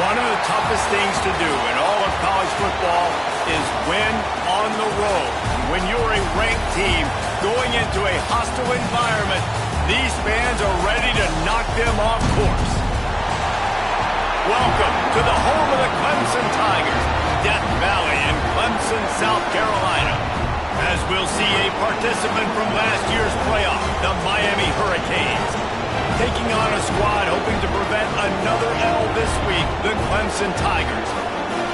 One of the toughest things to do in all of college football is win on the road. When you're a ranked team going into a hostile environment, these fans are ready to knock them off course. Welcome to the home of the Clemson Tigers, Death Valley in Clemson, South Carolina. As we'll see a participant from last year's playoff, the Miami Hurricanes. Taking on a squad hoping to prevent another L this week, the Clemson Tigers.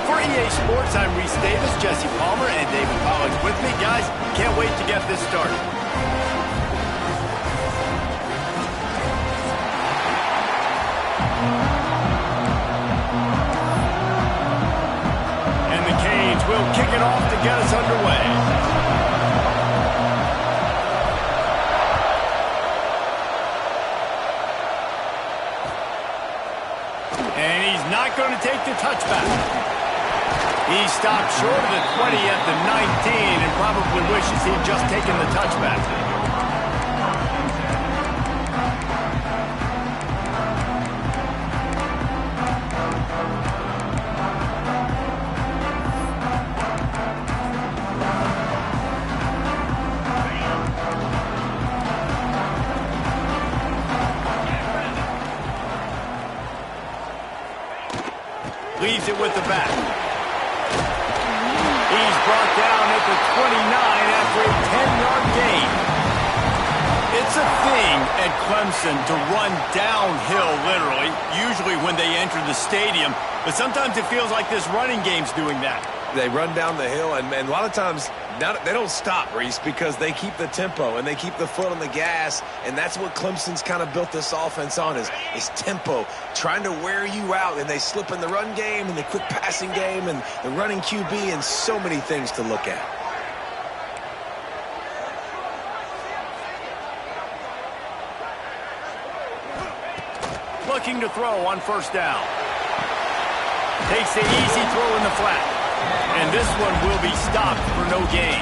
For EA Sports, I'm Reese Davis, Jesse Palmer, and David Pollock's with me. Guys, can't wait to get this started. And the Canes will kick it off to get us underway. Not going to take the touchback. He stopped short of the 20 at the 19 and probably wishes he'd just taken the touchback. Leaves it with the back. He's brought down at the 29 after a 10-yard gain. It's a thing at Clemson to run downhill, literally, usually when they enter the stadium. But sometimes it feels like this running game's doing that. They run down the hill, and a lot of times they don't stop, Reese, because they keep the tempo and they keep the foot on the gas, and that's what Clemson's kind of built this offense on is tempo, trying to wear you out, and they slip in the run game and the quick passing game and the running QB and so many things to look at. Looking to throw on first down. Takes the easy throw in the flat. And this one will be stopped for no gain.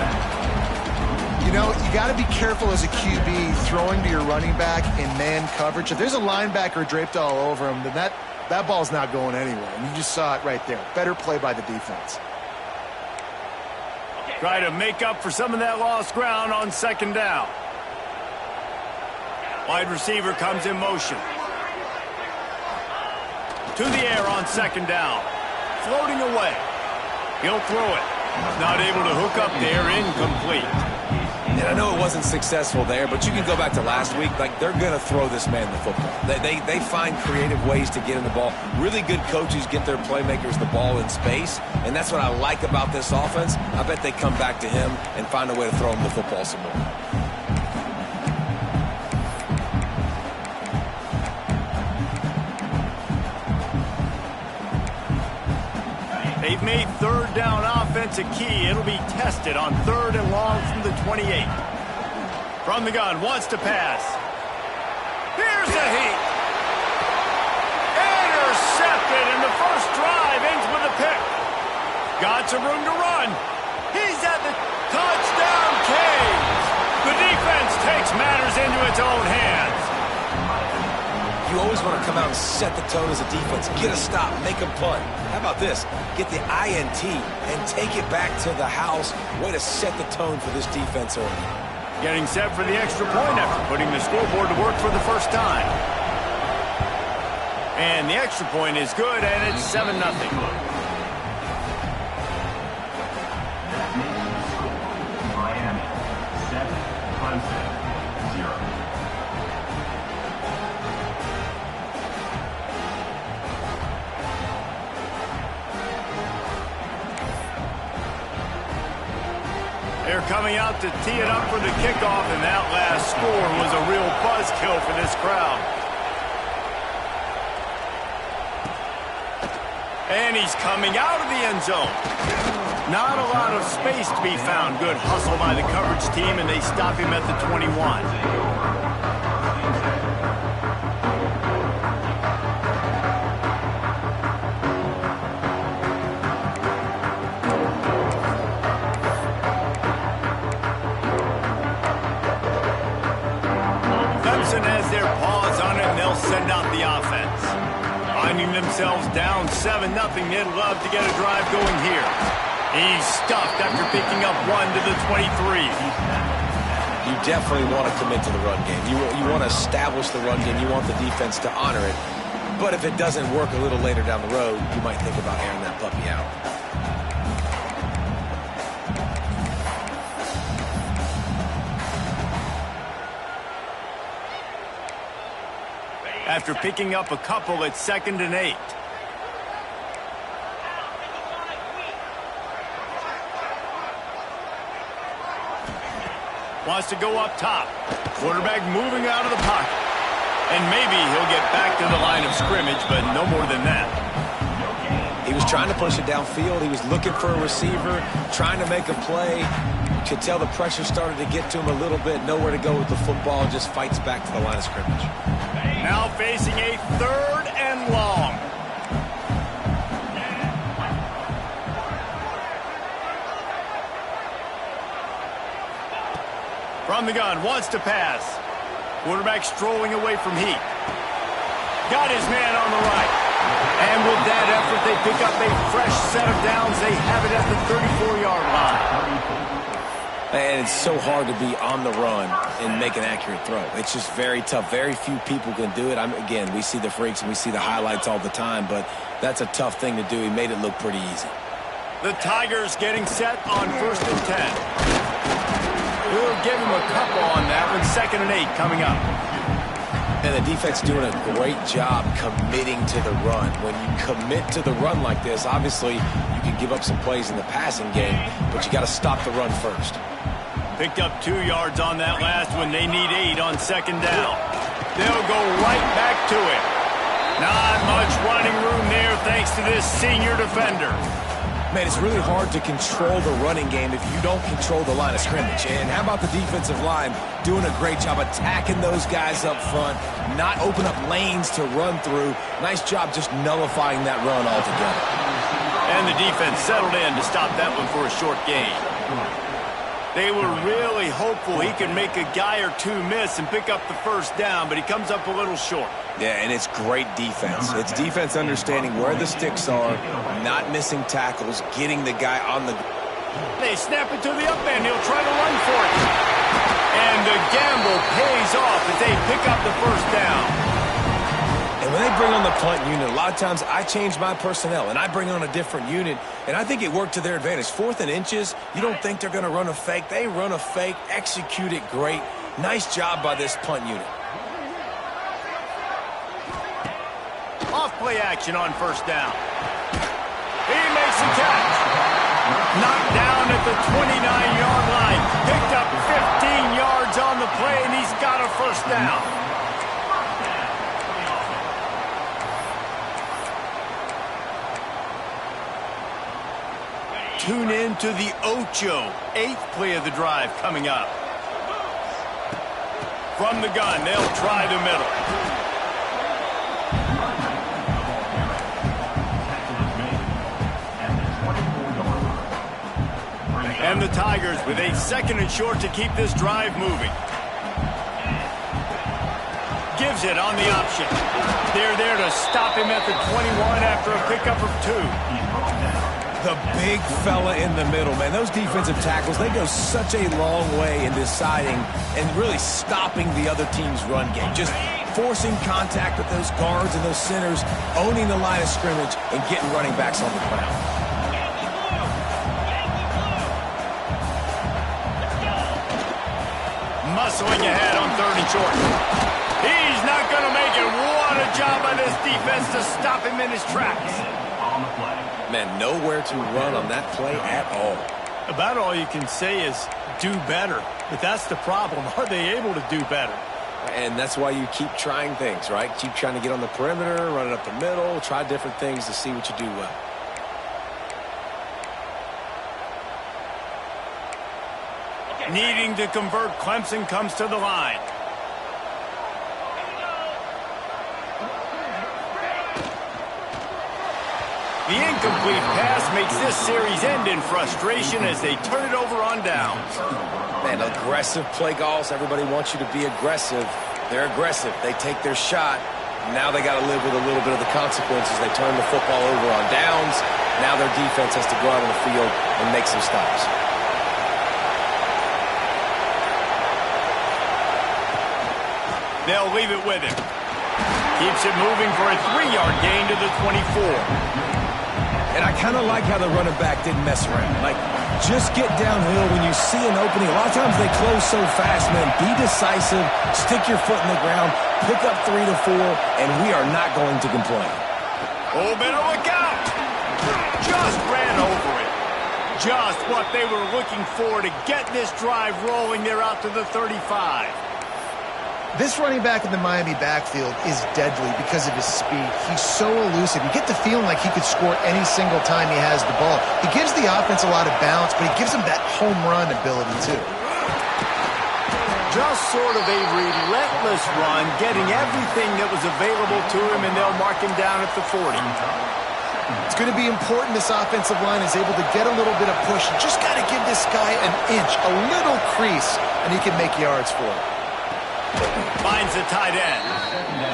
You know, you got to be careful as a QB throwing to your running back in man coverage. If there's a linebacker draped all over him, then that ball's not going anywhere. And you just saw it right there. Better play by the defense. Try to make up for some of that lost ground on second down. Wide receiver comes in motion. To the air on second down. Floating away. He'll throw it. Not able to hook up there, incomplete. And I know it wasn't successful there, but you can go back to last week. Like, they're going to throw this man the football. They find creative ways to get him the ball. Really good coaches get their playmakers the ball in space, and that's what I like about this offense. I bet they come back to him and find a way to throw him the football some more. They've made third down offense a key. It'll be tested on third and long from the 28. From the gun, wants to pass. Here's a heat. Intercepted, and the first drive ends with a pick. Got some room to run. He's at the touchdown cage. The defense takes matters into its own hands. You always want to come out and set the tone as a defense. Get a stop, make a punt. How about this? Get the INT and take it back to the house. Way to set the tone for this defense early. Getting set for the extra point after putting the scoreboard to work for the first time. And the extra point is good, and it's 7-0. Miami, 7, Clemson, 0. They're coming out to tee it up for the kickoff, and that last score was a real buzzkill for this crowd. And he's coming out of the end zone. Not a lot of space to be found. Good hustle by the coverage team, and they stop him at the 21. Clemson has their paws on it, and they'll send out the offense. Finding themselves down 7-0, they'd love to get a drive going here. He's stuffed after picking up 1 to the 23. You definitely want to commit to the run game. You want to establish the run game. You want the defense to honor it. But if it doesn't work a little later down the road, you might think about airing that puppy out. After picking up a couple, it's 2nd and 8. Wants to go up top. Quarterback moving out of the pocket. And maybe he'll get back to the line of scrimmage, but no more than that. He was trying to push it downfield. He was looking for a receiver, trying to make a play. You could tell the pressure started to get to him a little bit. Nowhere to go with the football, just fights back to the line of scrimmage. Now facing a 3rd and long. From the gun, wants to pass. Quarterback strolling away from heat. Got his man on the right. And with that effort, they pick up a fresh set of downs. They have it at the 34-yard line. And it's so hard to be on the run and make an accurate throw. It's just very tough. Very few people can do it. Again, we see the freaks and we see the highlights all the time, but that's a tough thing to do. He made it look pretty easy. The Tigers getting set on 1st and 10. We'll give him a couple on that one. 2nd and 8 coming up. And the defense doing a great job committing to the run. When you commit to the run like this, obviously you can give up some plays in the passing game, but you got to stop the run first. Picked up 2 yards on that last one. They need 8 on 2nd down. They'll go right back to it. Not much running room there thanks to this senior defender. Man, it's really hard to control the running game if you don't control the line of scrimmage. And how about the defensive line doing a great job attacking those guys up front, not open up lanes to run through. Nice job just nullifying that run altogether. And the defense settled in to stop that one for a short gain. They were really hopeful he could make a guy or two miss and pick up the 1st down, but he comes up a little short. Yeah, and it's great defense. It's defense understanding where the sticks are, not missing tackles, getting the guy on the... They snap it to the up end. He'll try to run for it. And the gamble pays off as they pick up the 1st down. And when they bring on the punt unit, a lot of times I change my personnel and I bring on a different unit, and I think it worked to their advantage. 4th and inches, you don't think they're going to run a fake. They run a fake, execute it great. Nice job by this punt unit. Off play action on 1st down. He makes the catch. Knocked down at the 29-yard line. Picked up 15 yards on the play, and he's got a 1st down. Tune in to the Ocho. 8th play of the drive coming up. From the gun, they'll try the middle. And the Tigers with a 2nd and short to keep this drive moving. Gives it on the option. They're there to stop him at the 21 after a pickup of 2. The big fella in the middle, man. Those defensive tackles, they go such a long way in deciding and really stopping the other team's run game. Just forcing contact with those guards and those centers, owning the line of scrimmage, and getting running backs on the ground. Muscling ahead on 3rd and short. He's not going to make it. What a job by this defense to stop him in his tracks. On the play. Man, nowhere to run on that play at all. About all you can say is do better. But that's the problem. Are they able to do better? And that's why you keep trying things, right? Keep trying to get on the perimeter, run it up the middle, try different things to see what you do well. Needing to convert, Clemson comes to the line. The incomplete pass makes this series end in frustration as they turn it over on downs. Man, aggressive play calls. Everybody wants you to be aggressive. They're aggressive. They take their shot. Now they got to live with a little bit of the consequences. They turn the football over on downs. Now their defense has to go out on the field and make some stops. They'll leave it with him. Keeps it moving for a 3-yard gain to the 24. And I kind of like how the running back didn't mess around. Like, just get downhill when you see an opening. A lot of times they close so fast, man. Be decisive, stick your foot in the ground, pick up 3 to 4, and we are not going to complain. Oh, better look out! Just ran over it. Just what they were looking for to get this drive rolling. They're out to the 35. This running back in the Miami backfield is deadly because of his speed. He's so elusive. You get the feeling like he could score any single time he has the ball. He gives the offense a lot of balance, but he gives them that home run ability, too. Just sort of a relentless run, getting everything that was available to him, and they'll mark him down at the 40. It's going to be important this offensive line is able to get a little bit of push. You just got to give this guy an inch, a little crease, and he can make yards for it. Finds the tight end.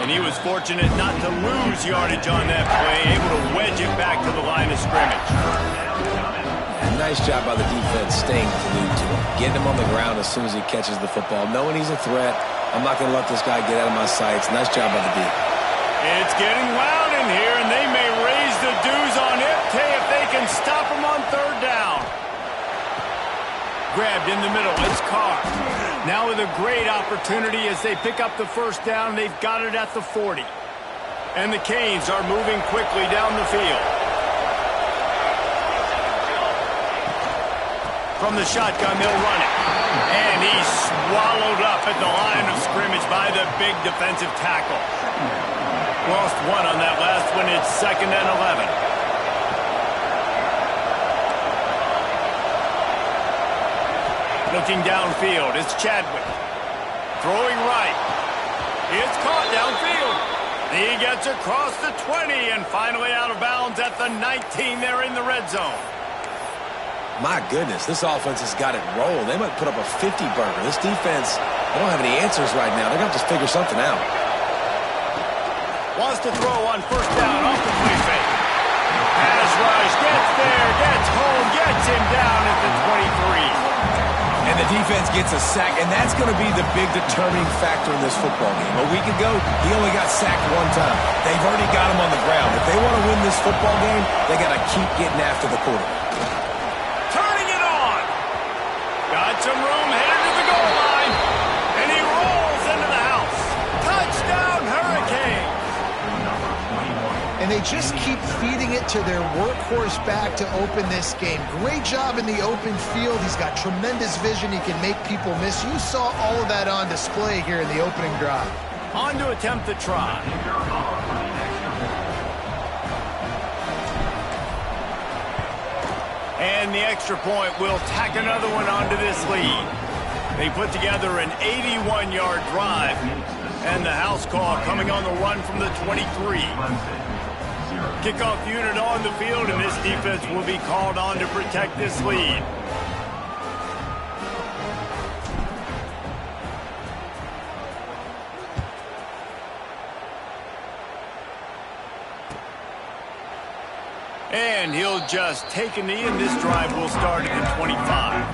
And he was fortunate not to lose yardage on that play, able to wedge it back to the line of scrimmage. Nice job by the defense staying glued to him. Getting him on the ground as soon as he catches the football. Knowing he's a threat, I'm not going to let this guy get out of my sights. Nice job by the D. It's getting loud in here, and they may raise the dues on it if they can stop him on 3rd down. Grabbed in the middle. It's Carr. Now with a great opportunity as they pick up the 1st down. They've got it at the 40. And the Canes are moving quickly down the field. From the shotgun, they'll run it. And he's swallowed up at the line of scrimmage by the big defensive tackle. Lost 1 on that last one. It's 2nd and 11. Looking downfield, it's Chadwick. Throwing right. It's caught downfield. He gets across the 20 and finally out of bounds at the 19. They're in the red zone. My goodness, this offense has got it rolling. They might put up a 50-burger. This defense, they don't have any answers right now. They're going to have to figure something out. Wants to throw on 1st down off the play fake. Pass rush, gets there, gets home, gets him down at the 23. And the defense gets a sack, and that's going to be the big determining factor in this football game. A week ago, he only got sacked 1 time. They've already got him on the ground. If they want to win this football game, they got to keep getting after the quarterback. Turning it on. Got some room, headed to the goal line. And he rolls into the house. Touchdown, Hurricanes. And they just keep feeding it to their workhorse back to open this game. Great job in the open field. He's got tremendous vision. He can make people miss. You saw all of that on display here in the opening drive. On to attempt the try. And the extra point will tack another one onto this lead. They put together an 81-yard drive. And the house call coming on the run from the 23. Kickoff unit on the field, and this defense will be called on to protect this lead. And he'll just take a knee, and this drive will start at the 25.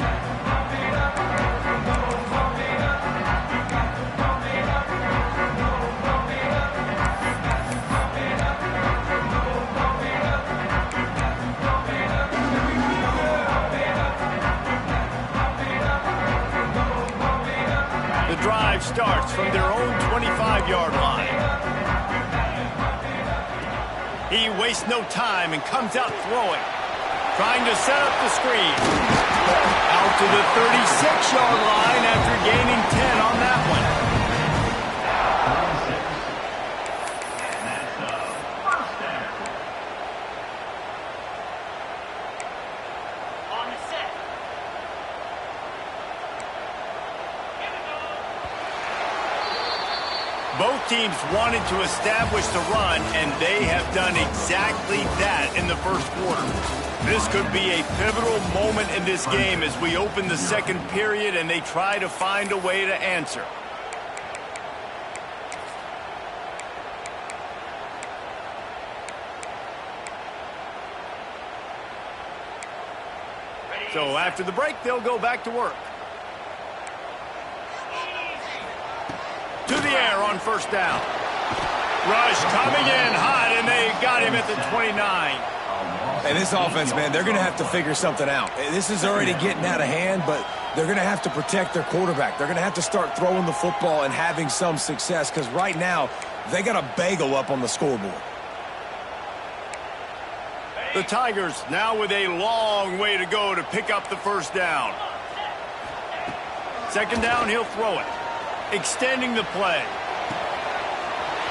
Starts from their own 25-yard line. He wastes no time and comes out throwing. Trying to set up the screen. Out to the 36-yard line after gaining 10 on that one. Both teams wanted to establish the run, and they have done exactly that in the 1st quarter. This could be a pivotal moment in this game as we open the 2nd period and they try to find a way to answer. So after the break, they'll go back to work. To the air on first down. Rush coming in hot, and they got him at the 29. And this offense, man, they're going to have to figure something out. This is already getting out of hand, but they're going to have to protect their quarterback. They're going to have to start throwing the football and having some success, because right now they got a bagel up on the scoreboard. The Tigers now with a long way to go to pick up the first down. Second down, he'll throw it. Extending the play.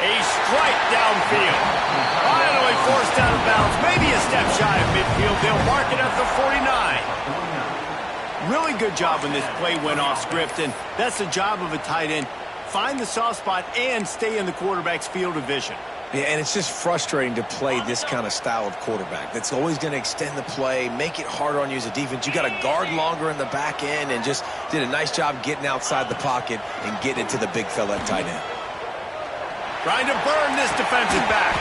A strike downfield. Finally forced out of bounds. Maybe a step shy of midfield. They'll mark it at the 49. Really good job when this play went off script, and that's the job of a tight end. Find the soft spot and stay in the quarterback's field of vision. Yeah, and it's just frustrating to play this kind of style of quarterback. That's always going to extend the play, make it harder on you as a defense. You got to guard longer in the back end, and just did a nice job getting outside the pocket and getting it to the big fella at tight end. Trying to burn this defensive back.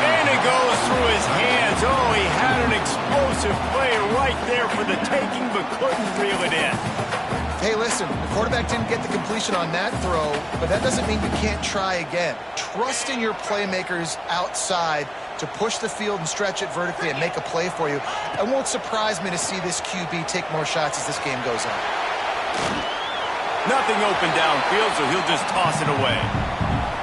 And it goes through his hands. Oh, he had an explosive play right there for the taking, but couldn't reel it in. Hey, listen, the quarterback didn't get the completion on that throw, but that doesn't mean you can't try again. Trust in your playmakers outside to push the field and stretch it vertically and make a play for you. It won't surprise me to see this QB take more shots as this game goes on. Nothing open downfield, so he'll just toss it away.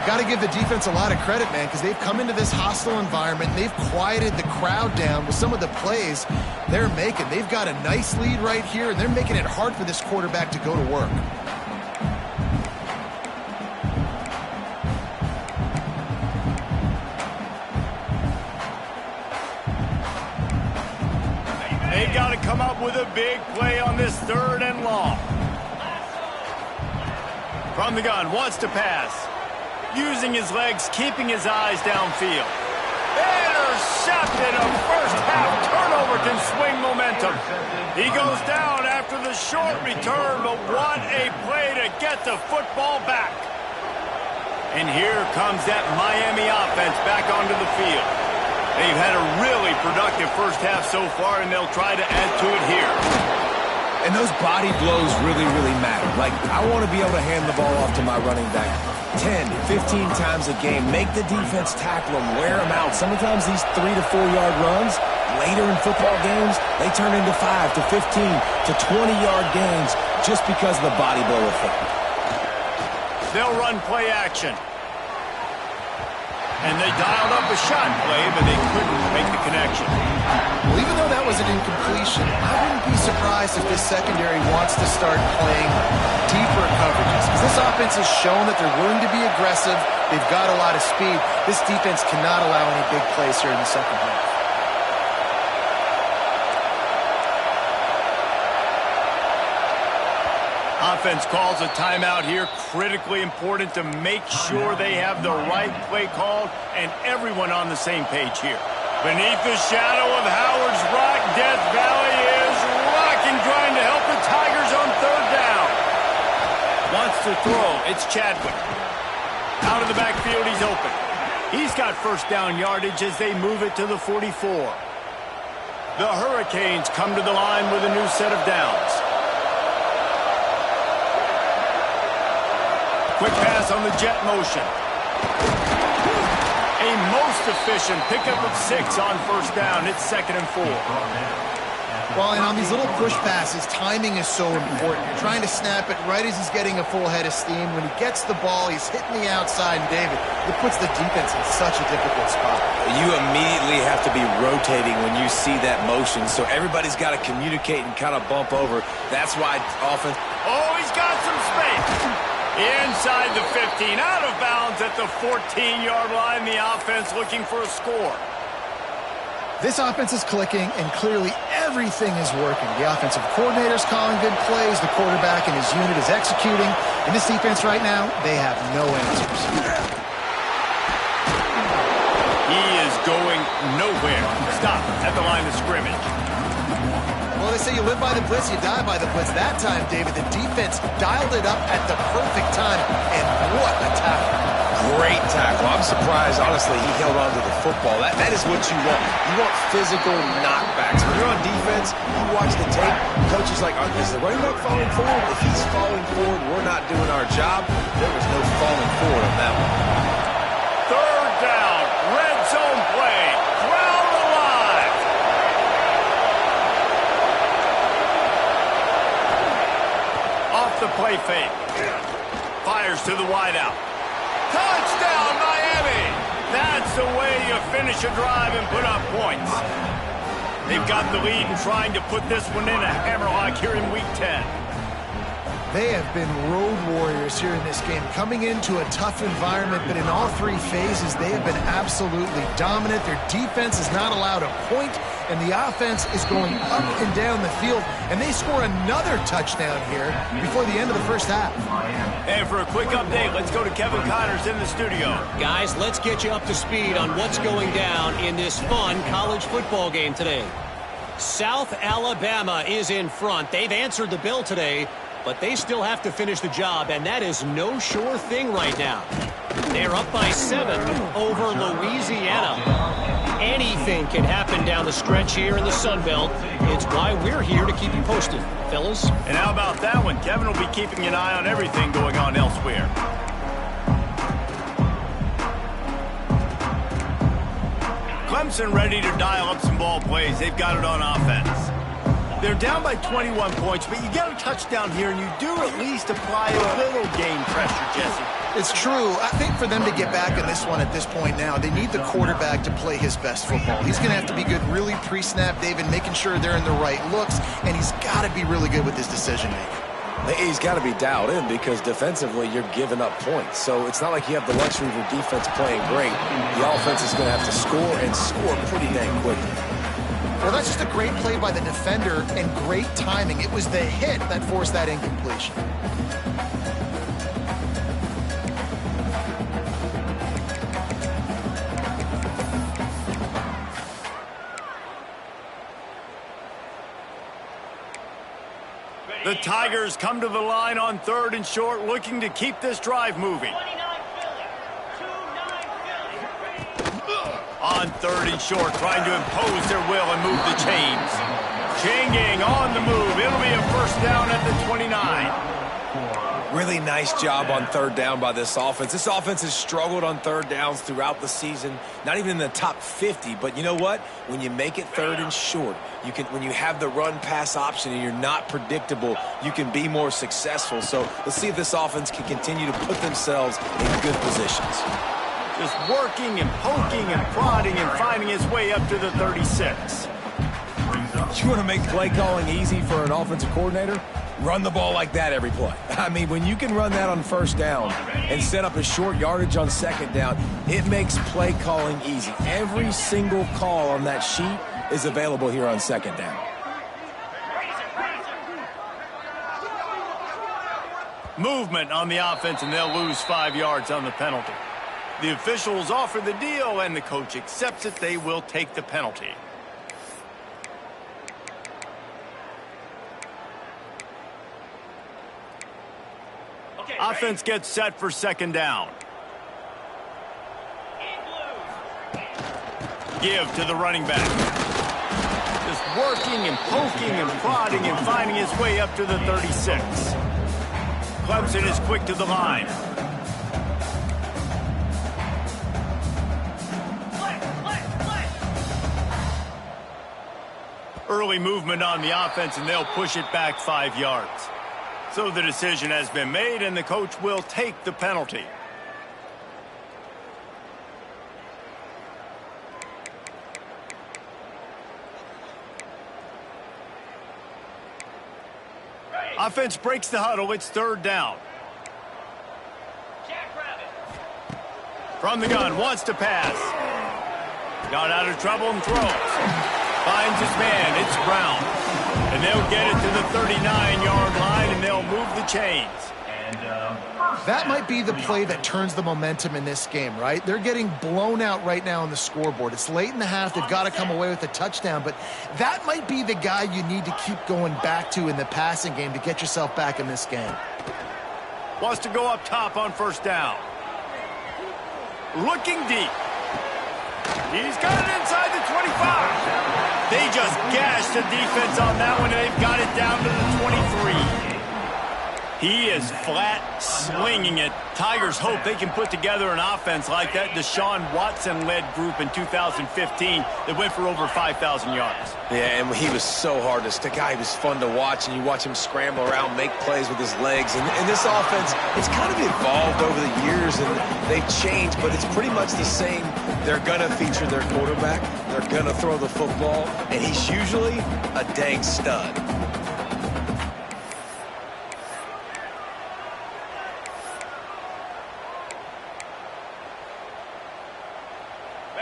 Got to give the defense a lot of credit, man, because they've come into this hostile environment and they've quieted the crowd down with some of the plays they're making. They've got a nice lead right here, and they're making it hard for this quarterback to go to work. They've got to come up with a big play on this third and long. From the gun, wants to pass. Using his legs, keeping his eyes downfield. Intercepted. A first-half turnover can swing momentum. He goes down after the short return, but what a play to get the football back. And here comes that Miami offense back onto the field. They've had a really productive first half so far, and they'll try to add to it here. And those body blows really, really matter. Like, I want to be able to hand the ball off to my running back 10, 15 times a game. Make the defense tackle them, wear them out. Sometimes these 3 to 4 yard runs, later in football games, they turn into 5 to 15 to 20 yard gains just because of the body blow effect. They'll run play action. And they dialed up a shot play, but they couldn't make the connection. Well, even though that was an incompletion, I wouldn't be surprised if this secondary wants to start playing deeper coverages. Because this offense has shown that they're willing to be aggressive. They've got a lot of speed. This defense cannot allow any big plays here in the second half. Offense calls a timeout here. Critically important to make sure they have the right play called and everyone on the same page here. Beneath the shadow of Howard's Rock, Death Valley is rocking, trying to help the Tigers on third down. Wants to throw. It's Chadwick. Out of the backfield, he's open. He's got first down yardage as they move it to the 44. The Hurricanes come to the line with a new set of downs. Quick pass on the jet motion. A most efficient pickup of 6 on first down. It's 2nd and 4. Well, and on these little push passes, timing is so important. You're trying to snap it right as he's getting a full head of steam. When he gets the ball, he's hitting the outside, and David, it puts the defense in such a difficult spot. You immediately have to be rotating when you see that motion, so everybody's got to communicate and kind of bump over. That's why offense... Oh, he's got some space. Inside the 15, out of bounds at the 14-yard line. The offense looking for a score. This offense is clicking, and clearly everything is working. The offensive coordinator's calling good plays. The quarterback and his unit is executing. And this defense right now, they have no answers. He is going nowhere. Stop at the line of scrimmage. Well, they say you live by the blitz, you die by the blitz. That time, David, the defense dialed it up at the perfect time, and what a tackle. Great tackle. I'm surprised, honestly, he held on to the football. That is what you want. You want physical knockbacks. When you're on defense, you watch the tape, coach is like, is the running back falling forward? If he's falling forward, we're not doing our job. There was no falling forward on that one. Third down, red zone play, crowd alive. Off the play fake. Fires to the wideout. Touchdown, Miami! That's the way you finish a drive and put up points. They've got the lead and trying to put this one in a hammerlock here in Week 10. They have been road warriors here in this game, coming into a tough environment, but in all three phases, they have been absolutely dominant. Their defense is not allowed a point, and the offense is going up and down the field, and they score another touchdown here before the end of the first half. And for a quick update, let's go to Kevin Connors in the studio. Guys, let's get you up to speed on what's going down in this fun college football game today. South Alabama is in front. They've answered the bell today, but they still have to finish the job, and that is no sure thing right now. They're up by 7 over Louisiana. Anything can happen down the stretch here in the Sun Belt. It's why we're here to keep you posted, fellas. And how about that one? Kevin will be keeping an eye on everything going on elsewhere. Clemson ready to dial up some ball plays. They've got it on offense. They're down by 21 points, but you get a touchdown here, and you do at least apply a little game pressure, Jesse. It's true. I think for them to get back in this one at this point now, they need the quarterback to play his best football. He's going to have to be good really pre-snap, David, making sure they're in the right looks, and he's got to be really good with his decision-making. He's got to be dialed in because defensively you're giving up points. So it's not like you have the luxury of your defense playing great. The offense is going to have to score and score pretty dang quickly. Well, that's just a great play by the defender and great timing. It was the hit that forced that incompletion. The Tigers come to the line on 3rd and short, looking to keep this drive moving. On 3rd and short, trying to impose their will and move the chains. Chain gang on the move. It'll be a first down at the 29. Really nice job on 3rd down by this offense. This offense has struggled on 3rd downs throughout the season. Not even in the top 50, but you know what? When you make it 3rd and short, when you have the run-pass option and you're not predictable, you can be more successful. So let's see if this offense can continue to put themselves in good positions. Just working and poking and prodding and finding his way up to the 36. You want to make play calling easy for an offensive coordinator? Run the ball like that every play. I mean, when you can run that on 1st down and set up a short yardage on 2nd down, it makes play calling easy. Every single call on that sheet is available here on 2nd down. Movement on the offense, and they'll lose 5 yards on the penalty. The officials offer the deal, and the coach accepts it. They will take the penalty. Offense gets set for 2nd down. Give to the running back. Just working and poking and prodding and finding his way up to the 36. Clemson is quick to the line. Early movement on the offense, and they'll push it back 5 yards. So the decision has been made, and the coach will take the penalty. Offense breaks the huddle. It's 3rd down. From the gun, wants to pass. Got out of trouble and throws. Finds his man. It's Brown. And they'll get it to the 39-yard line, and they'll move the chains. That might be the play that turns the momentum in this game, right? They're getting blown out right now on the scoreboard. It's late in the half. They've got to come away with a touchdown, but that might be the guy you need to keep going back to in the passing game to get yourself back in this game. Wants to go up top on 1st down. looking deep. He's got it inside the 25. They just gashed the defense on that one, and they've got it down to the 23. He is flat slinging it. Tigers hope they can put together an offense like that Deshaun Watson-led group in 2015 that went for over 5,000 yards. Yeah, and he was so hard to stick out. He was fun to watch, and you watch him scramble around, make plays with his legs. And this offense, it's kind of evolved over the years, and they've changed, but it's pretty much the same. They're going to feature their quarterback. They're going to throw the football, and he's usually a dang stud.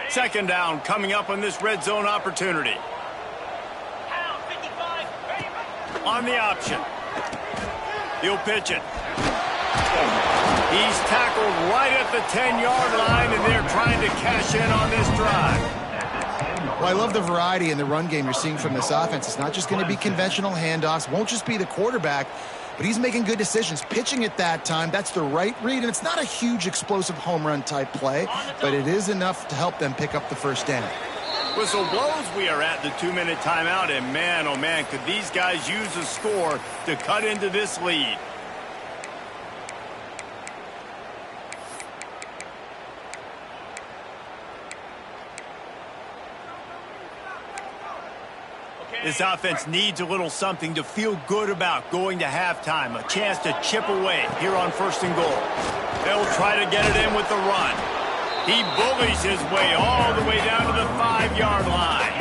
Second down coming up on this red zone opportunity. On the option. He'll pitch it. He's tackled right at the 10-yard line, and they're trying to cash in on this drive. Well, I love the variety in the run game you're seeing from this offense. It's not just going to be conventional handoffs. Won't just be the quarterback, but he's making good decisions. Pitching at that time, that's the right read, and it's not a huge explosive home run type play, but it is enough to help them pick up the first down. Whistle blows, we are at the 2-minute timeout, and man, oh man, could these guys use a score to cut into this lead. This offense needs a little something to feel good about going to halftime. A chance to chip away here on 1st and goal. They'll try to get it in with the run. He bullies his way all the way down to the 5-yard line.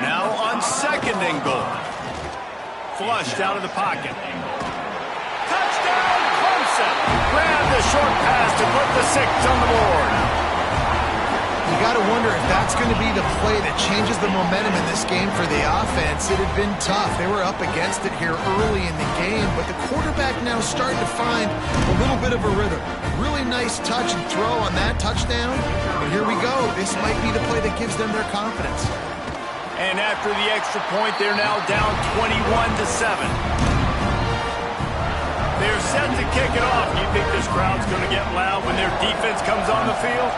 Now on 2nd and goal. Flushed out of the pocket. Touchdown, Clemson! Grab the short pass to put the 6 on the board. You got to wonder if that's going to be the play that changes the momentum in this game for the offense. It had been tough. They were up against it here early in the game, but the quarterback now starting to find a little bit of a rhythm. Really nice touch and throw on that touchdown. But here we go. This might be the play that gives them their confidence. And after the extra point, they're now down 21-7. They're set to kick it off. You think this crowd's going to get loud when their defense comes on the field?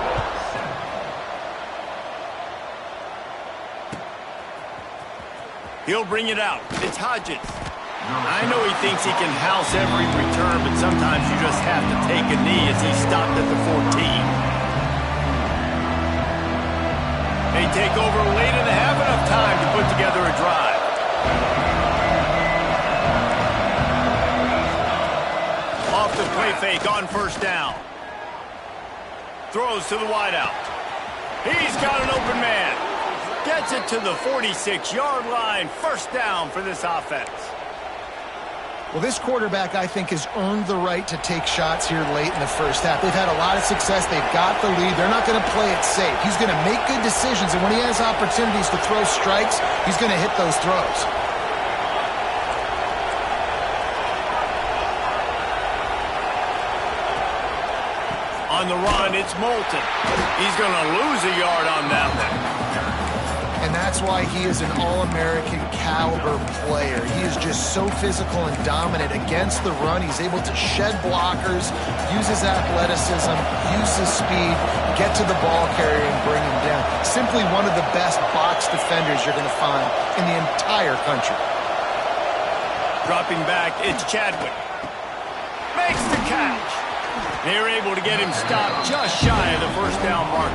He'll bring it out. It's Hodges. I know he thinks he can house every return, but sometimes you just have to take a knee as he stopped at the 14. They take over late and have enough time to put together a drive. Off the play fake on 1st down. Throws to the wideout. He's got an open man. Gets it to the 46-yard line. 1st down for this offense. Well, this quarterback, I think, has earned the right to take shots here late in the first half. They've had a lot of success. They've got the lead. They're not going to play it safe. He's going to make good decisions, and when he has opportunities to throw strikes, he's going to hit those throws. On the run, it's Moulton. He's going to lose a yard on that one. And that's why he is an All-American caliber player. He is just so physical and dominant against the run. He's able to shed blockers, use his athleticism, use his speed, get to the ball carrier and bring him down. Simply one of the best box defenders you're going to find in the entire country. Dropping back, it's Chadwick. Makes the catch. They're able to get him stopped just shy of the 1st down mark.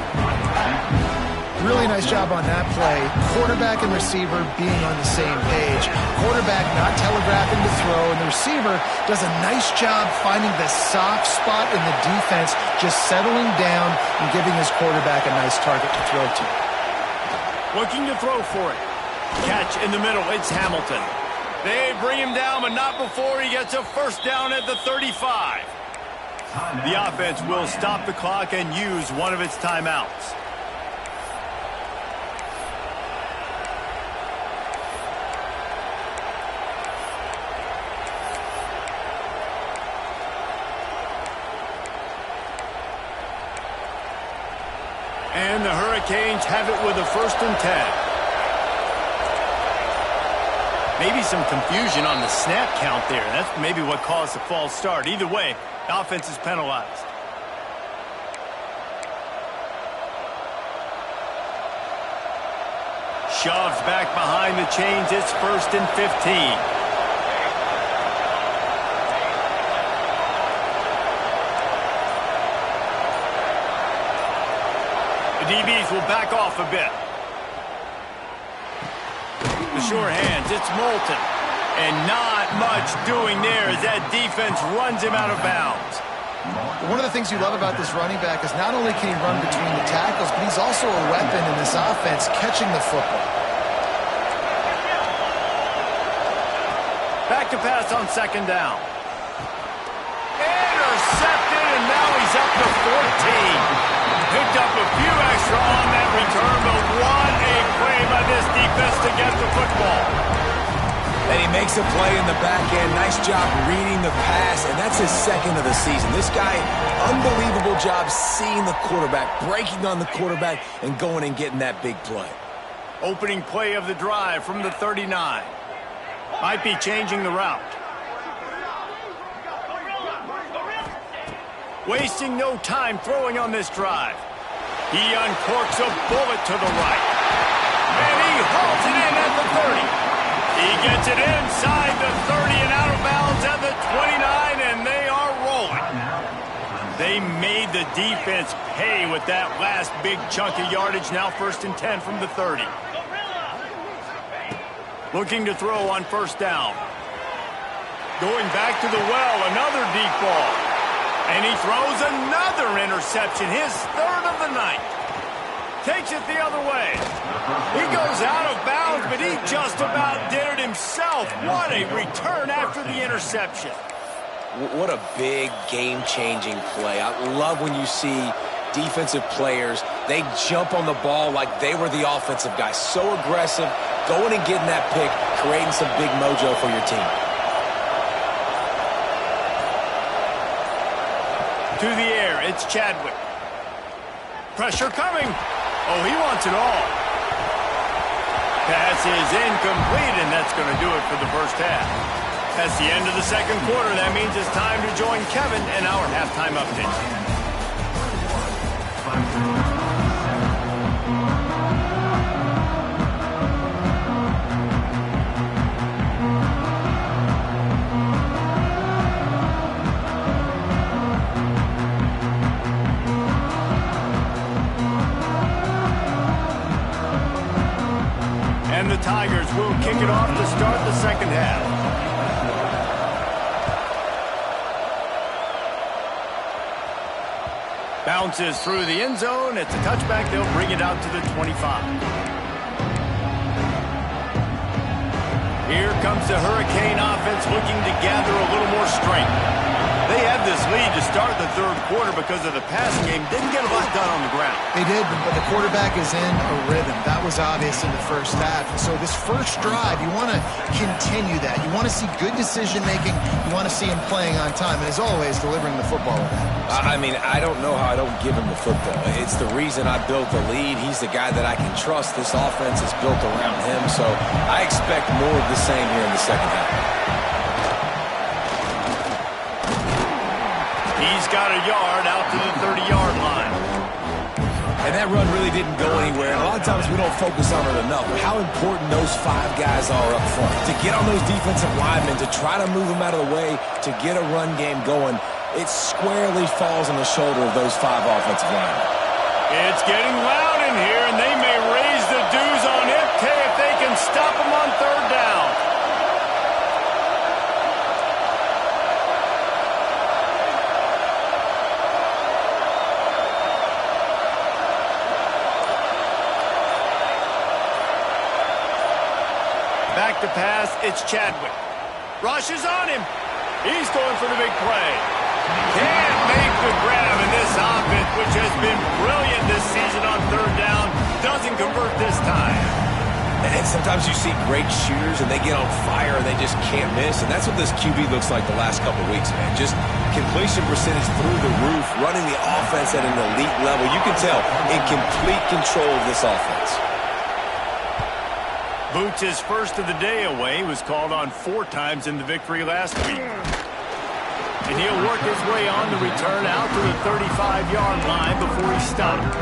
Really nice job on that play. Quarterback and receiver being on the same page. Quarterback not telegraphing the throw, and the receiver does a nice job finding the soft spot in the defense, just settling down and giving his quarterback a nice target to throw to. Looking to throw for it. Catch in the middle. It's Hamilton. They bring him down, but not before he gets a 1st down at the 35. The offense will stop the clock and use one of its timeouts. And the Hurricanes have it with a 1st and 10. Maybe some confusion on the snap count there. That's maybe what caused the false start. Either way, the offense is penalized. Shoves back behind the chains. It's 1st and 15. The DBs will back off a bit. The sure hands, it's Moulton. And not much doing there as that defense runs him out of bounds. One of the things you love about this running back is not only can he run between the tackles, but he's also a weapon in this offense catching the football. Back to pass on 2nd down. Intercepted, and now he's up to 14. Picked up a few extra on that return, but what a play by this defense to get the football. And he makes a play in the back end. Nice job reading the pass, and that's his 2nd of the season. This guy, unbelievable job seeing the quarterback, breaking on the quarterback, and going and getting that big play. Opening play of the drive from the 39. Might be changing the route. Wasting no time throwing on this drive. He uncorks a bullet to the right. And he hauls it in at the 30. He gets it inside the 30 and out of bounds at the 29, and they are rolling. They made the defense pay with that last big chunk of yardage. Now 1st and 10 from the 30. Looking to throw on 1st down. Going back to the well, another deep ball. And he throws another interception, his 3rd of the night. Takes it the other way. He goes out of bounds, but he just about did it himself. What a return after the interception. What a big game-changing play. I love when you see defensive players, they jump on the ball like they were the offensive guy. So aggressive, going and getting that pick, creating some big mojo for your team. To the air, it's Chadwick. Pressure coming. Oh, he wants it all. Pass is incomplete, and that's going to do it for the 1st half. That's the end of the 2nd quarter. That means it's time to join Kevin and our halftime update. And the Tigers will kick it off to start the 2nd half. Bounces through the end zone. It's a touchback. They'll bring it out to the 25. Here comes the Hurricane offense looking to gather a little more strength. They had this lead to start the 3rd quarter because of the passing game. Didn't get a lot done on the ground. They did, but the quarterback is in a rhythm. That was obvious in the 1st half. And so this 1st drive, you want to continue that. You want to see good decision-making. You want to see him playing on time. And as always, delivering the football. I mean, I don't know how I don't give him the football. It's the reason I built the lead. He's the guy that I can trust. This offense is built around him. So I expect more of the same here in the 2nd half. He's got a yard out to the 30-yard line. And that run really didn't go anywhere. And a lot of times we don't focus on it enough, but how important those 5 guys are up front. To get on those defensive linemen, to try to move them out of the way, to get a run game going, it squarely falls on the shoulder of those 5 offensive linemen. It's getting loud in here, and they may raise the dues on Ipke if they can stop him on 3rd down. Back to pass, it's Chadwick. Rushes on him. He's going for the big play. Can't make the grab, and this offense, which has been brilliant this season on 3rd down, doesn't convert this time. And sometimes you see great shooters, and they get on fire, and they just can't miss. And that's what this QB looks like the last couple weeks, man. Just completion percentage through the roof, running the offense at an elite level. You can tell in complete control of this offense. Boots' first of the day away was called on 4 times in the victory last week. And he'll work his way on the return out to the 35-yard line before he stopped.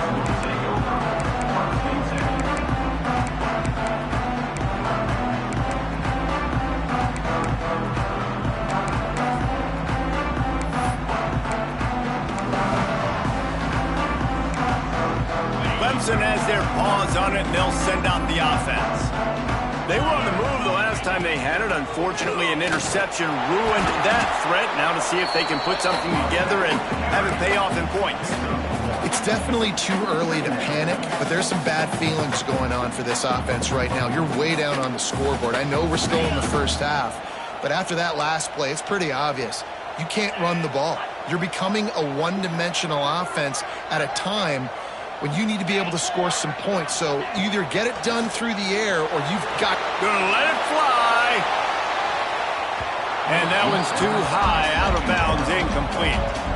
Clemson has their paws on it, and they'll send out the offense. They were on the move the last time they had it. Unfortunately, an interception ruined that threat. Now to see if they can put something together and have it pay off in points. It's definitely too early to panic, but there's some bad feelings going on for this offense right now. You're way down on the scoreboard. I know we're still in the first half, but after that last play, it's pretty obvious. You can't run the ball. You're becoming a one-dimensional offense at a time when you need to be able to score some points. So either get it done through the air or you've got... Gonna let it fly. And that one's too high, out of bounds, incomplete.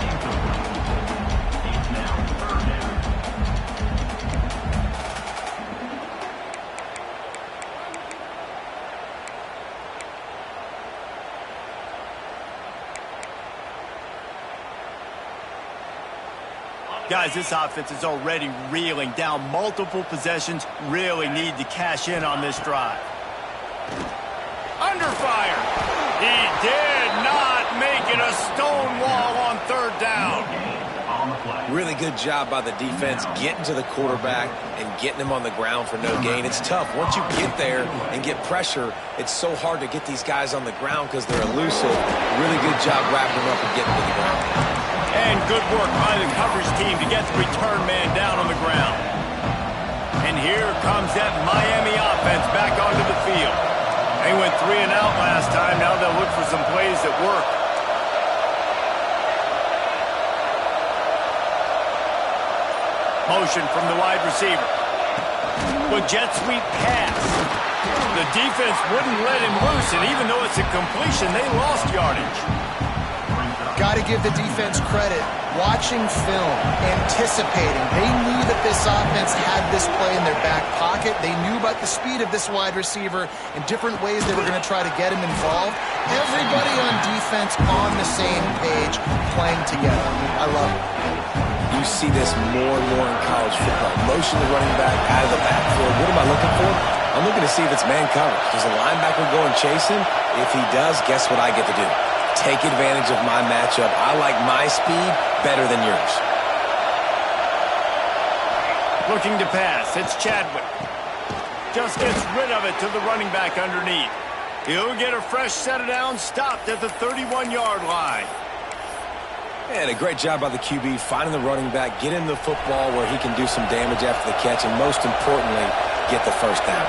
Guys, this offense is already reeling down multiple possessions. Really need to cash in on this drive. Under fire. He did not make it a stone wall on third down. Really good job by the defense getting to the quarterback and getting him on the ground for no gain. It's tough. Once you get there and get pressure, it's so hard to get these guys on the ground because they're elusive. Really good job wrapping them up and getting to the ground. And good work by the coverage team to get the return man down on the ground. And here comes that Miami offense back onto the field. They went 3 and out last time. Now they'll look for some plays that work. Motion from the wide receiver. With jet sweep pass. The defense wouldn't let him loose, and even though it's a completion, they lost yardage. Got to give the defense credit. Watching film, anticipating. They knew that this offense had this play in their back pocket. They knew about the speed of this wide receiver and different ways they were going to try to get him involved. Everybody on defense on the same page, playing together. I love it. You see this more and more in college football. Motion the running back out of the backfield. What am I looking for? I'm looking to see if it's man coverage. Does the linebacker go and chase him? If he does, guess what I get to do? Take advantage of my matchup. I like my speed better than yours. Looking to pass. It's Chadwick. Just gets rid of it to the running back underneath. He'll get a fresh set of downs, stopped at the 31-yard line. And a great job by the QB finding the running back, get him the football where he can do some damage after the catch, and most importantly, get the first down.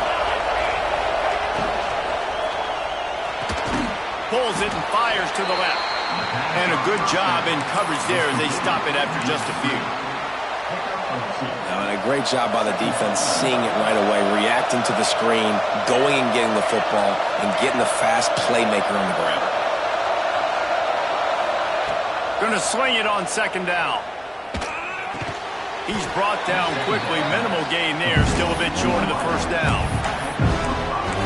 Pulls it and fires to the left. And a good job in coverage there as they stop it after just a few. Now, and a great job by the defense seeing it right away, reacting to the screen, going and getting the football, and getting the fast playmaker on the ground. Going to sling it on second down. He's brought down quickly. Minimal gain there. Still a bit short of the first down.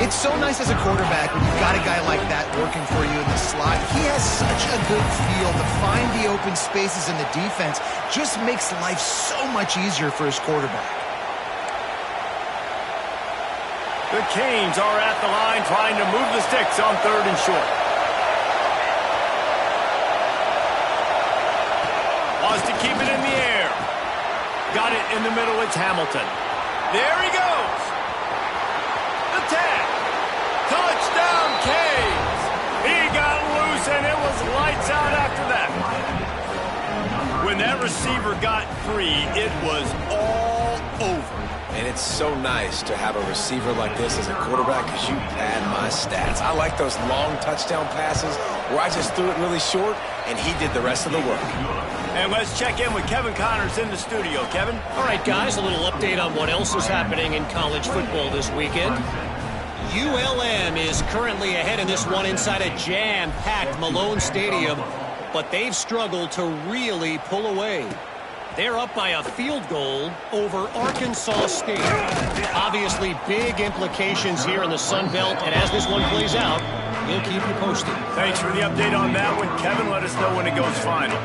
It's so nice as a quarterback when you've got a guy like that working for you in the slot. He has such a good feel to find the open spaces in the defense. Just makes life so much easier for his quarterback. The Canes are at the line trying to move the sticks on third and short. Wants to keep it in the air. Got it in the middle. It's Hamilton. There he goes. The tag. Touchdown, Canes. He got loose, and it was lights out after that. When that receiver got free, it was all over. And it's so nice to have a receiver like this as a quarterback because you pad my stats. I like those long touchdown passes where I just threw it really short, and he did the rest of the work. And let's check in with Kevin Connors in the studio. Kevin? All right, guys, a little update on what else is happening in college football this weekend. ULM is currently ahead in this one inside a jam-packed Malone Stadium, but they've struggled to really pull away. They're up by a field goal over Arkansas State. Obviously, big implications here in the Sun Belt, and as this one plays out, we'll keep you posted. Thanks for the update on that one, Kevin. Let us know when it goes final.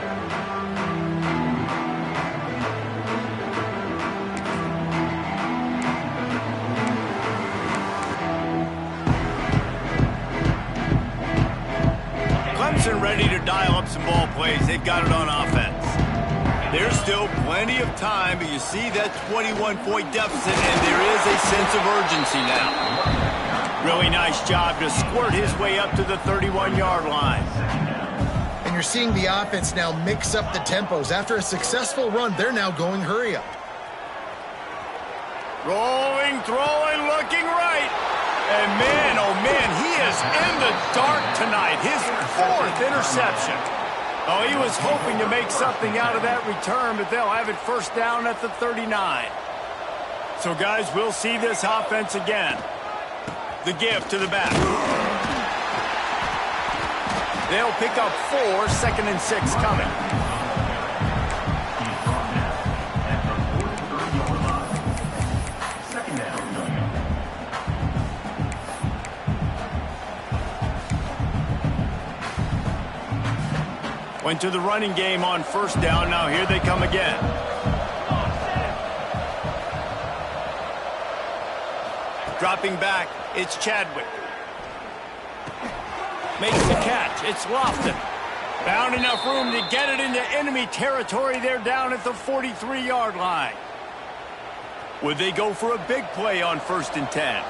Clemson ready to dial up some ball plays. They've got it on offense. There's still plenty of time, but you see that 21-point deficit, and there is a sense of urgency now. Really nice job to squirt his way up to the 31-yard line. And you're seeing the offense now mix up the tempos. After a successful run, they're now going hurry up. Rolling, throwing, looking right. And man, oh man, he is in the dark tonight. His 4th interception. Oh, he was hoping to make something out of that return, but they'll have it first down at the 39. So, guys, we'll see this offense again. The give to the back. They'll pick up 4, 2nd and 6 coming. Went to the running game on first down. Now here they come again. Dropping back, it's Chadwick. Makes the catch. It's Lofton. Found enough room to get it into enemy territory. They're down at the 43-yard line. Would they go for a big play on 1st and 10?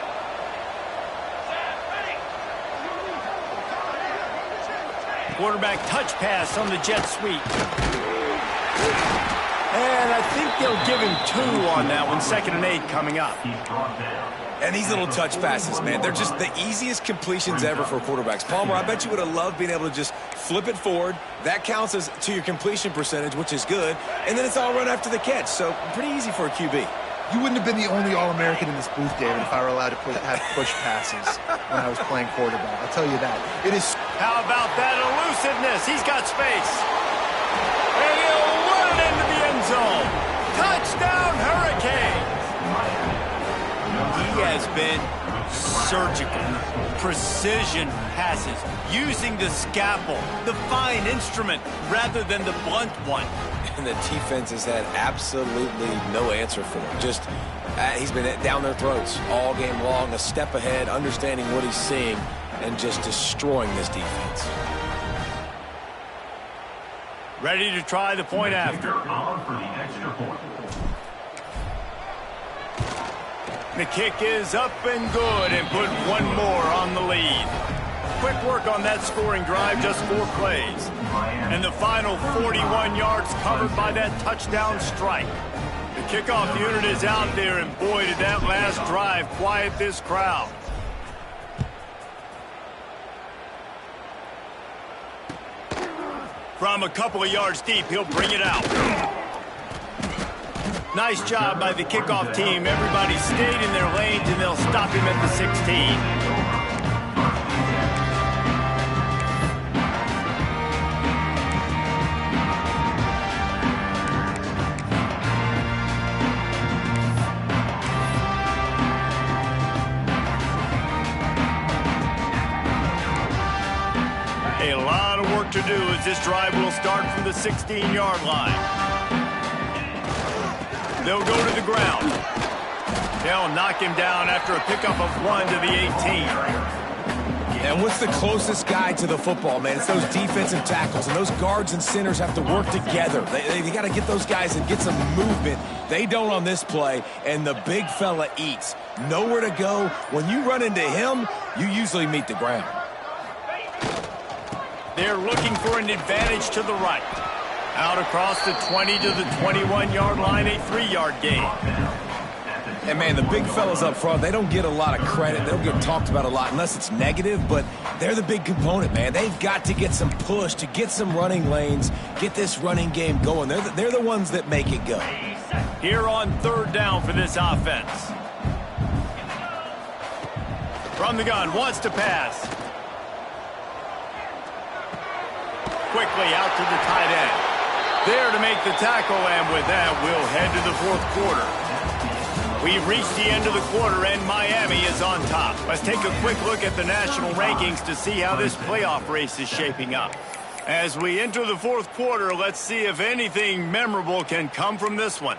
Quarterback touch pass on the jet sweep. And I think they'll give him 2 on that one. 2nd and 8 coming up. And these little touch passes, man, they're just the easiest completions ever for quarterbacks. Palmer, I bet you would have loved being able to just flip it forward. That counts as to your completion percentage, which is good. And then it's all run after the catch. So pretty easy for a QB. You wouldn't have been the only All-American in this booth, David, if I were allowed to have push passes when I was playing quarterback. I'll tell you that. It is. How about that elusiveness? He's got space. And he'll run it into the end zone. Touchdown, Hurricanes. He has been surgical, precision passes, using the scalpel, the fine instrument, rather than the blunt one. And the defense has had absolutely no answer for him. Just, he's been down their throats all game long, a step ahead, understanding what he's seeing, and just destroying this defense. Ready to try the point after. The kick is up and good, and put 1 more on the lead. Quick work on that scoring drive, just 4 plays. And the final 41 yards covered by that touchdown strike. The kickoff unit is out there, and boy, did that last drive quiet this crowd. From a couple of yards deep, he'll bring it out. Nice job by the kickoff team. Everybody stayed in their lanes, and they'll stop him at the 16. A lot of work to do as this drive will start from the 16-yard line. They'll go to the ground. They'll knock him down after a pickup of 1 to the 18. And what's the closest guy to the football, man? It's those defensive tackles, and those guards and centers have to work together. They got to get those guys and get some movement. They don't on this play, and the big fella eats. Nowhere to go. When you run into him, you usually meet the ground. They're looking for an advantage to the right. Out across the 20 to the 21-yard line, a 3-yard gain. And, man, the big fellas up front, they don't get a lot of credit. They don't get talked about a lot unless it's negative, but they're the big component, man. They've got to get some push, to get some running lanes, get this running game going. They're the ones that make it go. Here on 3rd down for this offense. From the gun, wants to pass. Quickly out to the tight end. There to make the tackle, and with that, we'll head to the 4th quarter. We've reached the end of the quarter, and Miami is on top. Let's take a quick look at the national rankings to see how this playoff race is shaping up. As we enter the 4th quarter, let's see if anything memorable can come from this one.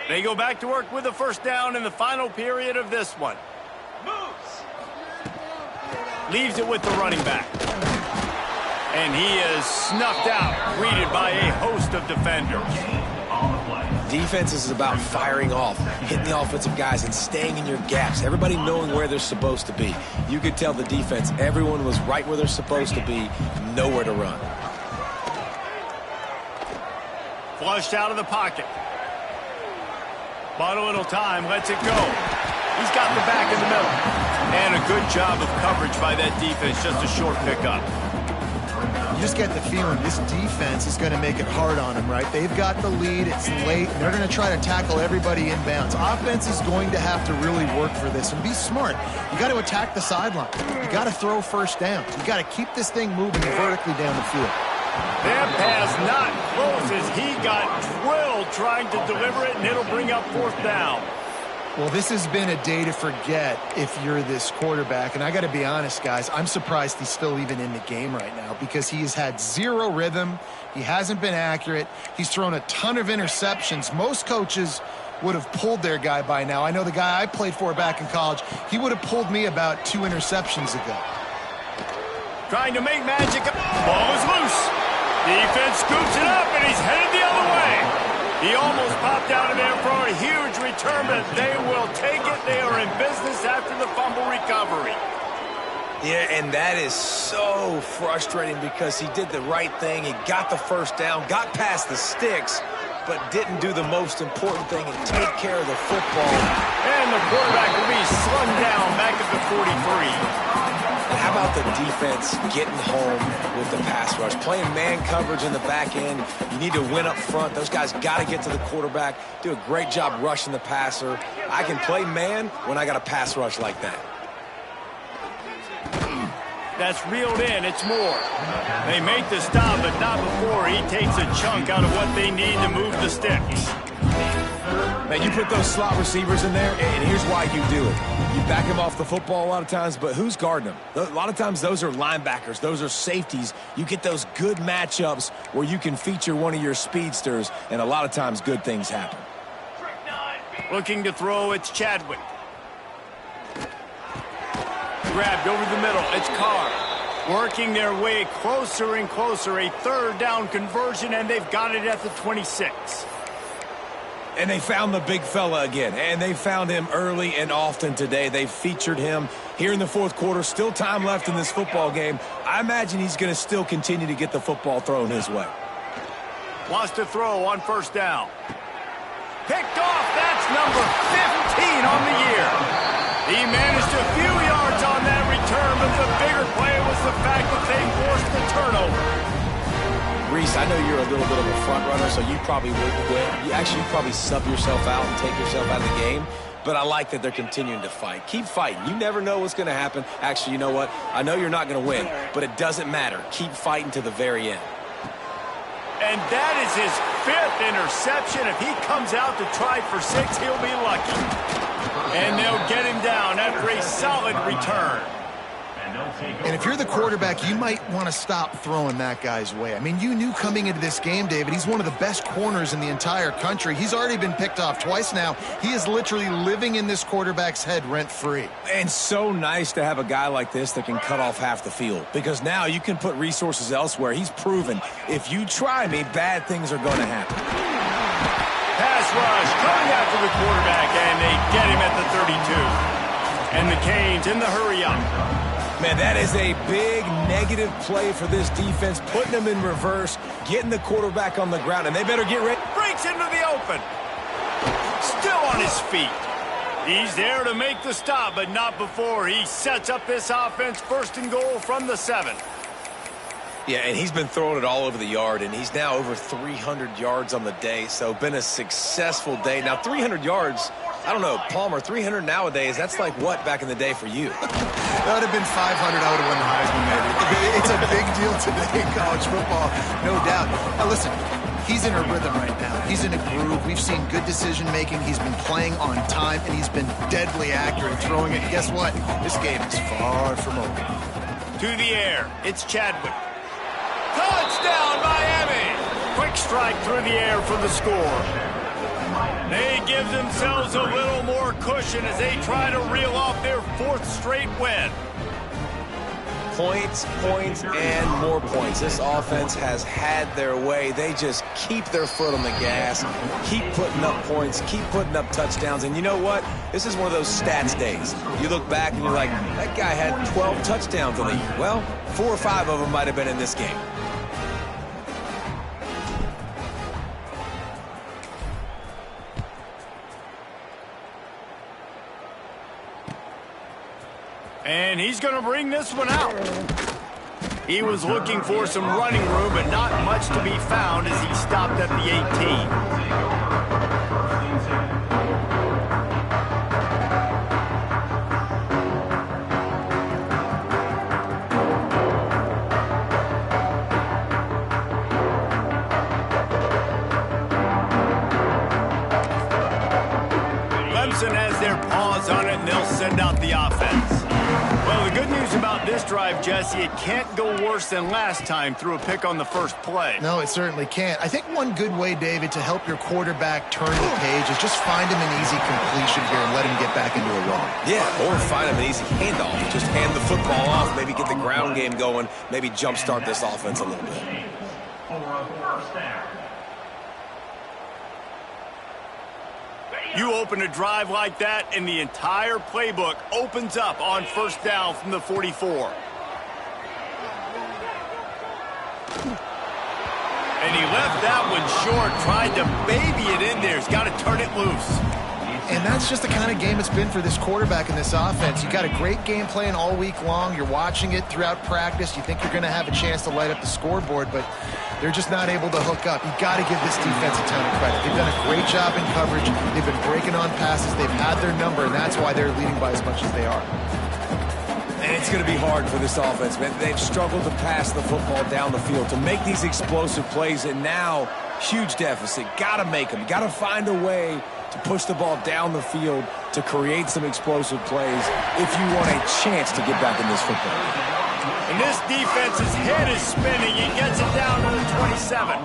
They go back to work with a 1st down in the final period of this one. Leaves it with the running back. And he is snuffed out, greeted by a host of defenders. Defense is about firing off, hitting the offensive guys, and staying in your gaps. Everybody knowing where they're supposed to be. You could tell the defense, everyone was right where they're supposed to be, nowhere to run. Flushed out of the pocket. Bought a little time, lets it go. He's got the back in the middle. And a good job of coverage by that defense, just a short pickup. You just get the feeling this defense is going to make it hard on them, right? They've got the lead, it's late, and they're going to try to tackle everybody inbounds. Offense is going to have to really work for this and be smart. You got to attack the sideline. You got to throw first downs. You got to keep this thing moving vertically down the field. That pass not close as he got drilled trying to deliver it, and it'll bring up fourth down. Well, this has been a day to forget if you're this quarterback. And I got to be honest, guys, I'm surprised he's still even in the game right now because he has had zero rhythm. He hasn't been accurate. He's thrown a ton of interceptions. Most coaches would have pulled their guy by now. I know the guy I played for back in college, he would have pulled me about 2 interceptions ago. Trying to make magic. Ball is loose. Defense scoops it up, and he's headed the other way. He almost popped out of there for a huge return, but they will take it. They are in business after the fumble recovery. Yeah, and that is so frustrating because he did the right thing. He got the first down, got past the sticks, but didn't do the most important thing and take care of the football. And the quarterback will be slung down back at the 43. How about the defense getting home with the pass rush? Playing man coverage in the back end. You need to win up front. Those guys got to get to the quarterback. Do a great job rushing the passer. I can play man when I got a pass rush like that. That's reeled in. It's Moore. They make the stop, but not before he takes a chunk out of what they need to move the sticks. Man, you put those slot receivers in there, and here's why you do it. You back them off the football a lot of times, but who's guarding them? A lot of times those are linebackers. Those are safeties. You get those good matchups where you can feature one of your speedsters, and a lot of times good things happen. Looking to throw, it's Chadwick. Grabbed over the middle, it's Carr. Working their way closer and closer. A third down conversion, and they've got it at the 26. And they found the big fella again, and they found him early and often today. They featured him here in the fourth quarter. Still time left in this football game. I imagine he's going to still continue to get the football thrown his way. Wants to throw on first down. Picked off. That's number 15 on the year. He managed a few yards on that return, but the bigger play was the fact that they forced the turnover. Reese, I know you're a little bit of a front runner, so you probably wouldn't quit. You probably sub yourself out and take yourself out of the game. But I like that they're continuing to fight. Keep fighting. You never know what's going to happen. Actually, you know what? I know you're not going to win, but it doesn't matter. Keep fighting to the very end. And that is his 5th interception. If he comes out to try for 6, he'll be lucky. And they'll get him down after a solid return. And if you're the quarterback, you might want to stop throwing that guy's way. I mean, you knew coming into this game, David, he's one of the best corners in the entire country. He's already been picked off twice now. He is literally living in this quarterback's head rent-free. And so nice to have a guy like this that can cut off half the field, because now you can put resources elsewhere. He's proven if you try me, bad things are going to happen. Pass rush coming after the quarterback, and they get him at the 32. And the Canes in the hurry-up. Man, that is a big negative play for this defense, putting them in reverse, getting the quarterback on the ground, and they better get ready. Breaks into the open. Still on his feet. He's there to make the stop, but not before he sets up this offense. 1st and goal from the 7. Yeah, and he's been throwing it all over the yard, and he's now over 300 yards on the day, so been a successful day. Now, 300 yards, I don't know, Palmer, 300 nowadays, that's like what back in the day for you? That would have been 500. I would have won the Heisman, maybe. It's a big deal today in college football, no doubt. Now, listen, he's in a rhythm right now. He's in a groove. We've seen good decision-making. He's been playing on time, and he's been deadly accurate throwing it. And guess what? This game is far from over. To the air, it's Chadwick. Touchdown, Miami! Quick strike through the air for the score. They give themselves a little more cushion as they try to reel off their 4th straight win. Points, points, and more points. This offense has had their way. They just keep their foot on the gas, keep putting up points, keep putting up touchdowns. And you know what? This is one of those stats days. You look back and you're like, that guy had 12 touchdowns in the year. Well, 4 or 5 of them might have been in this game. And he's going to bring this one out. He was looking for some running room, but not much to be found as he stopped at the 18. Clemson has their paws on it, and they'll send out the offense. Well, the good news about this drive, Jesse, it can't go worse than last time through a pick on the first play. No, it certainly can't. I think one good way, David, to help your quarterback turn the page is just find him an easy completion here and let him get back into a run. Yeah, or find him an easy handoff. Just hand the football off, maybe get the ground game going, maybe jumpstart this offense a little bit. For a first down. You open a drive like that, and the entire playbook opens up on first down from the 44. And he left that one short, tried to baby it in there. He's got to turn it loose. And that's just the kind of game it's been for this quarterback in this offense. You got a great game plan all week long. You're watching it throughout practice. You think you're going to have a chance to light up the scoreboard, but they're just not able to hook up. You got to give this defense a ton of credit. They've done a great job in coverage. They've been breaking on passes. They've had their number, and that's why they're leading by as much as they are. And it's going to be hard for this offense, man. They've struggled to pass the football down the field, to make these explosive plays, and now huge deficit. Got to make them. Got to find a way to push the ball down the field to create some explosive plays if you want a chance to get back in this football game. And this defense's head is spinning. He gets it down to the 27.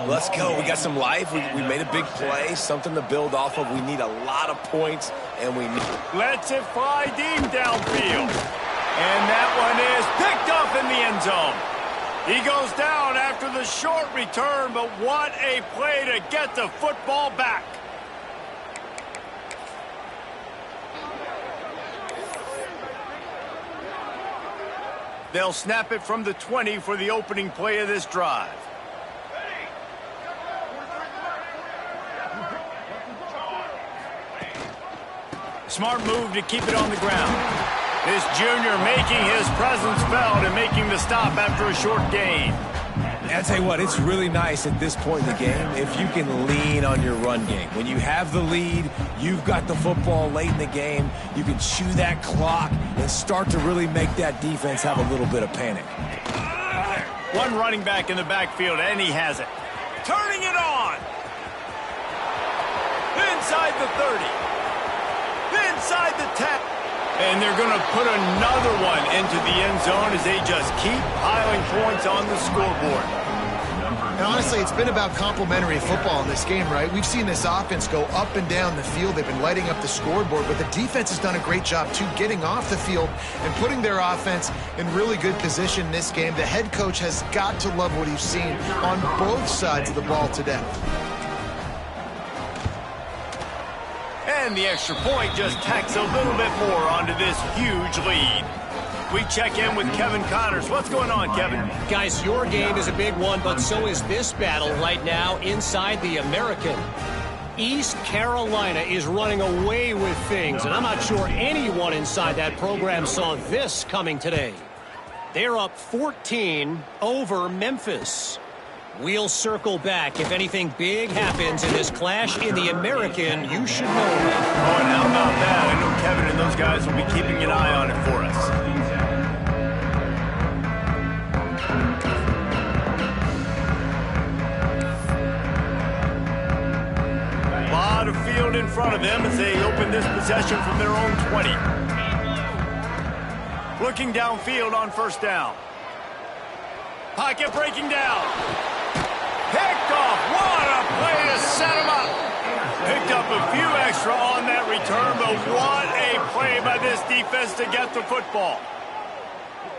Let's go. We got some life. We made a big play, something to build off of. We need a lot of points, and we need... Lets it fly deep downfield. And that one is picked up in the end zone. He goes down after the short return, but what a play to get the football back. They'll snap it from the 20 for the opening play of this drive. Smart move to keep it on the ground. This junior making his presence felt and making the stop after a short gain. I'll tell you what, it's really nice at this point in the game if you can lean on your run game. When you have the lead, you've got the football late in the game, you can chew that clock and start to really make that defense have a little bit of panic. One running back in the backfield, and he has it. Turning it on. Inside the 30. Inside the 10. And they're going to put another one into the end zone as they just keep piling points on the scoreboard. And honestly, it's been about complementary football in this game, right? We've seen this offense go up and down the field. They've been lighting up the scoreboard, but the defense has done a great job, too, getting off the field and putting their offense in really good position in this game. The head coach has got to love what he's seen on both sides of the ball today. And the extra point just tacks a little bit more onto this huge lead. We check in with Kevin Connors. What's going on, Kevin? Guys, your game is a big one, but so is this battle right now inside the American. East Carolina is running away with things, and I'm not sure anyone inside that program saw this coming today. They're up 14 over Memphis. We'll circle back. If anything big happens in this clash in the American, you should know about. Oh, and how about that? I know Kevin and those guys will be keeping an eye on it for us. A lot of field in front of them as they open this possession from their own 20. Looking downfield on first down. Pocket breaking down. Picked off. What a play to set him up. Picked up a few extra on that return, but what a play by this defense to get the football.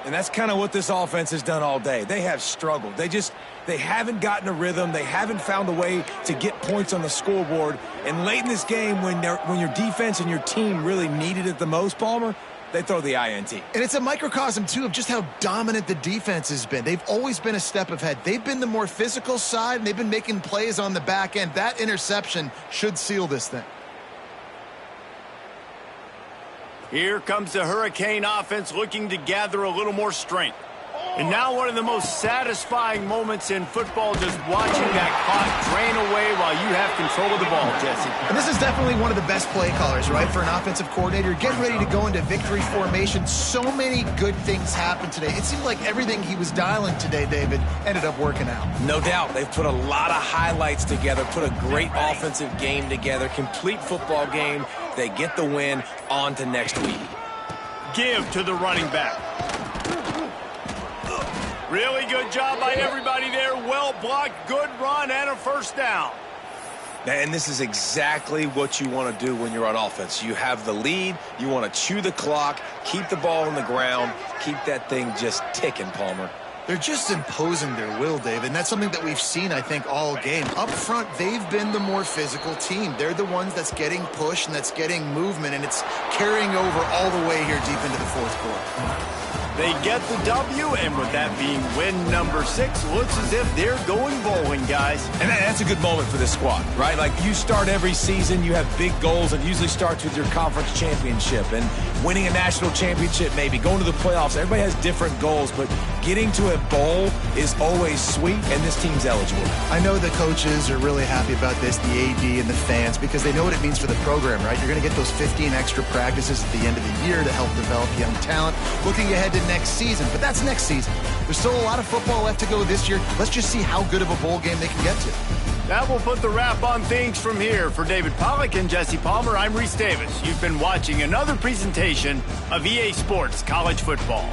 And that's kind of what this offense has done all day. They have struggled. They haven't gotten a rhythm. They haven't found a way to get points on the scoreboard. And late in this game, when your defense and your team really needed it the most, Palmer, they throw the INT. And it's a microcosm, too, of just how dominant the defense has been. They've always been a step ahead. They've been the more physical side, and they've been making plays on the back end. That interception should seal this thing. Here comes the Hurricane offense looking to gather a little more strength. And now one of the most satisfying moments in football, just watching that clock drain away while you have control of the ball, Jesse. And this is definitely one of the best play callers, right, for an offensive coordinator. Getting ready to go into victory formation. So many good things happened today. It seemed like everything he was dialing today, David, ended up working out. No doubt. They've put a lot of highlights together, put a great offensive game together, complete football game. They get the win. On to next week. Give to the running back. Really good job by everybody there. Well blocked, good run, and a first down. And this is exactly what you want to do when you're on offense. You have the lead. You want to chew the clock, keep the ball on the ground, keep that thing just ticking, Palmer. They're just imposing their will, David, and that's something that we've seen, I think, all game. Up front, they've been the more physical team. They're the ones that's getting pushed and that's getting movement, and it's carrying over all the way here deep into the fourth quarter. They get the W, and with that being win number 6, looks as if they're going bowling, guys. And that's a good moment for this squad, right? Like, you start every season, you have big goals. It usually starts with your conference championship and winning a national championship, maybe going to the playoffs. Everybody has different goals, but getting to a bowl is always sweet, and this team's eligible. I know the coaches are really happy about this, the AD and the fans, because they know what it means for the program, right? You're going to get those 15 extra practices at the end of the year to help develop young talent. Looking ahead to next season, but that's next season. There's still a lot of football left to go this year. Let's just see how good of a bowl game they can get to. That will put the wrap on things from here. For David Pollack and Jesse Palmer, I'm Reese Davis. You've been watching another presentation of EA Sports College Football.